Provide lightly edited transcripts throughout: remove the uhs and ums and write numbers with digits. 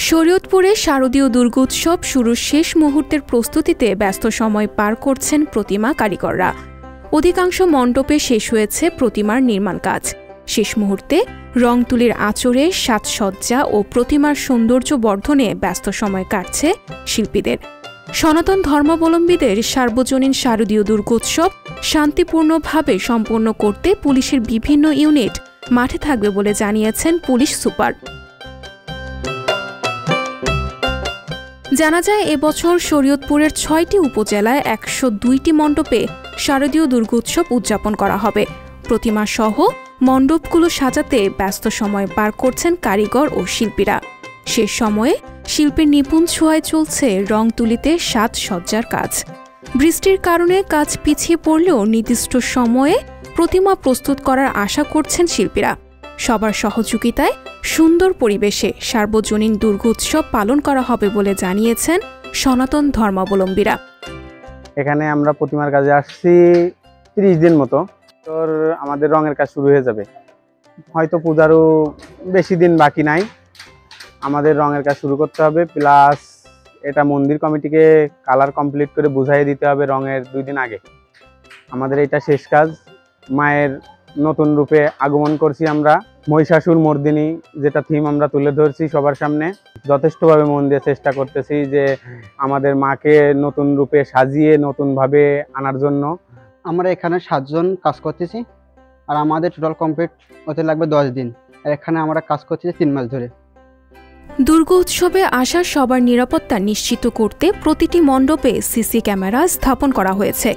শরীয়তপুরে শারদীয় দুর্গোৎসব শুরুর শেষ মুহূর্তের প্রস্তুতিতে ব্যস্ত সময় পার করছেন প্রতিমা কারিগররা। অধিকাংশ মণ্ডপে শেষ হয়েছে প্রতিমার নির্মাণ কাজ। শেষ মুহূর্তে রং তুলির আঁচড়ে সাজসজ্জা ও প্রতিমার সৌন্দর্য বর্ধনে ব্যস্ত সময় কাটছে শিল্পীদের। সনাতন ধর্মাবলম্বীদের সার্বজনীন শারদীয় দুর্গোৎসব শান্তিপূর্ণভাবে সম্পন্ন করতে পুলিশের বিভিন্ন ইউনিট মাঠে থাকবে বলে জানিয়েছেন পুলিশ সুপার। জানা যায়, এবছর শরীয়তপুরের ৬টি উপজেলায় ১০২টি মণ্ডপে শারদীয় দুর্গোৎসব উদযাপন করা হবে। প্রতিমা সহ মণ্ডপগুলো সাজাতে ব্যস্ত সময় পার করছেন কারিগর ও শিল্পীরা। শেষ সময়ে শিল্পীর নিপুণ ছোঁয়ায় চলছে রং তুলিতে সাজসজ্জার কাজ। বৃষ্টির কারণে কাজ পিছিয়ে পড়লেও নির্দিষ্ট সময়ে প্রতিমা প্রস্তুত করার আশা করছেন শিল্পীরা। সবার সহযোগিতায় সুন্দর পরিবেশে সার্বজনীন দুর্গোৎসব পালন করা হবে বলে জানিয়েছেন সনাতন ধর্মাবলম্বীরা। এখানে আমরা প্রতিমার কাজে আসছি ৩০ দিন মতো। তোর আমাদের রঙের কাজ শুরু হয়ে যাবে, হয়তো পূজারও বেশি দিন বাকি নাই। আমাদের রঙের কাজ শুরু করতে হবে, প্লাস এটা মন্দির কমিটিকে কালার কমপ্লিট করে বুঝাই দিতে হবে রঙের 2 দিন আগে। আমাদের এটা শেষ কাজ। মায়ের নতুন রূপে আগমন করছি আমরা। মহিষাসুর মর্দিনী যেটা থিম আমরা তুলে ধরছি সবার সামনে। যথেষ্টভাবে মন দিয়ে চেষ্টা করতেছি যে আমাদের মাকে নতুন রূপে সাজিয়ে নতুনভাবে আনার জন্য। আমরা এখানে 7 জন কাজ করতেছি, আর আমাদের টোটাল কমপ্লিট হতে লাগবে 10 দিন। আর এখানে আমরা কাজ করতেছি 3 মাস ধরে। দুর্গোৎসবে আসা সবার নিরাপত্তা নিশ্চিত করতে প্রতিটি মণ্ডপে সিসি ক্যামেরা স্থাপন করা হয়েছে।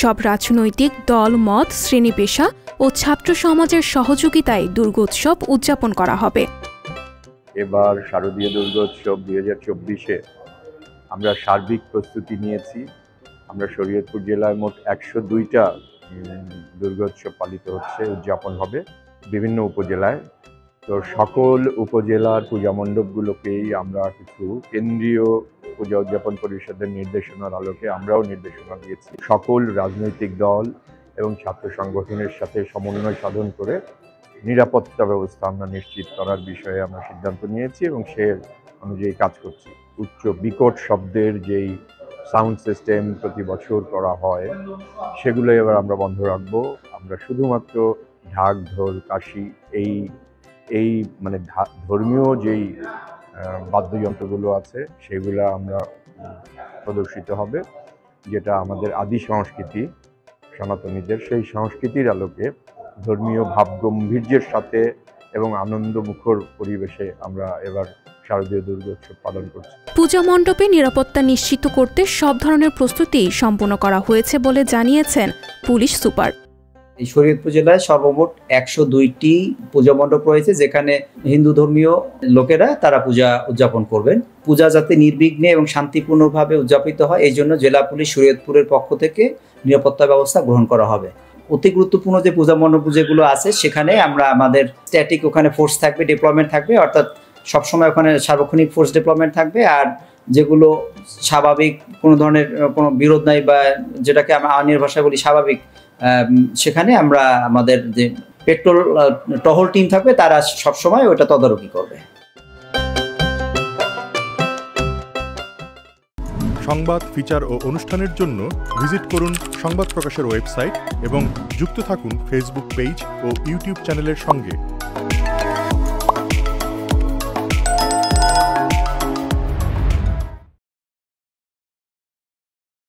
সব রাজনৈতিক দল, মত, শ্রেণী পেশা ও ছাত্র সমাজের সহযোগিতায় দুর্গোৎসব উদযাপন করা হবে। এবার শারদীয় দুর্গোৎসব 2024-এ আমরা সার্বিক প্রস্তুতি নিয়েছি। আমরা শরীয়তপুর জেলায় মোট 102টা দুর্গোৎসব পালিত হচ্ছে, উদযাপন হবে বিভিন্ন উপজেলায়। তো সকল উপজেলার পূজা মণ্ডপগুলোকেই আমরা কিছু কেন্দ্রীয় পূজা উদযাপন পরিষদের নির্দেশনার আলোকে আমরাও নির্দেশনা দিয়েছি। সকল রাজনৈতিক দল এবং ছাত্র সংগঠনের সাথে সমন্বয় সাধন করে নিরাপত্তা ব্যবস্থা আমরা নিশ্চিত করার বিষয়ে আমরা সিদ্ধান্ত নিয়েছি এবং সে অনুযায়ী কাজ করছি। উচ্চ বিকট শব্দের যেই সাউন্ড সিস্টেম প্রতি বছর করা হয়, সেগুলো এবার আমরা বন্ধ রাখবো। আমরা শুধুমাত্র ঢাক, ঢোল, কাশি এই মানে ধর্মীয় যেই বাদ্যযন্ত্রগুলো আছে সেগুলো আমরা প্রদর্শিত হবে, যেটা আমাদের আদি সংস্কৃতি সনাতনীদের। সেই সংস্কৃতির আলোকে ধর্মীয় ভাবগম্ভীর্যের সাথে এবং আনন্দমুখর পরিবেশে আমরা এবার শারদীয় দুর্গোৎসব পালন করছি। পূজা মণ্ডপে নিরাপত্তা নিশ্চিত করতে সব ধরনের প্রস্তুতি সম্পন্ন করা হয়েছে বলে জানিয়েছেন পুলিশ সুপার। এই শরীয়তপুর জেলায় সর্বমোট 102টি পূজা মণ্ডপ রয়েছে, যেখানে হিন্দু ধর্মীয় লোকেরা তারা পূজা উদযাপন করবেন। পূজা যাতে নির্বিঘ্নে এবং শান্তিপূর্ণভাবে উদযাপিত হয়, এই জন্য জেলা পুলিশ শরীয়তপুরের পক্ষ থেকে নিরাপত্তা ব্যবস্থা গ্রহণ করা হবে। অতি গুরুত্বপূর্ণ যে পূজা মণ্ডপ যেগুলো আছে, সেখানে আমরা আমাদের স্ট্যাটিক ওখানে ফোর্স থাকবে, ডিপ্লয়মেন্ট থাকবে, অর্থাৎ সবসময় ওখানে সার্বক্ষণিক ফোর্স ডিপ্লয়মেন্ট থাকবে। আর যেগুলো স্বাভাবিক, কোনো ধরনের কোনো বিরোধ নাই বা যেটাকে আমরা আইনের ভাষায় বলি স্বাভাবিক, সেখানে আমরা আমাদের যে পেট্রোল টহল টিম থাকবে, তারা সবসময় ওটা তদারকি করবে। সংবাদ, ফিচার ও অনুষ্ঠানের জন্য ভিজিট করুন সংবাদ প্রকাশের ওয়েবসাইট এবং যুক্ত থাকুন ফেসবুক পেজ ও ইউটিউব চ্যানেলের সঙ্গে।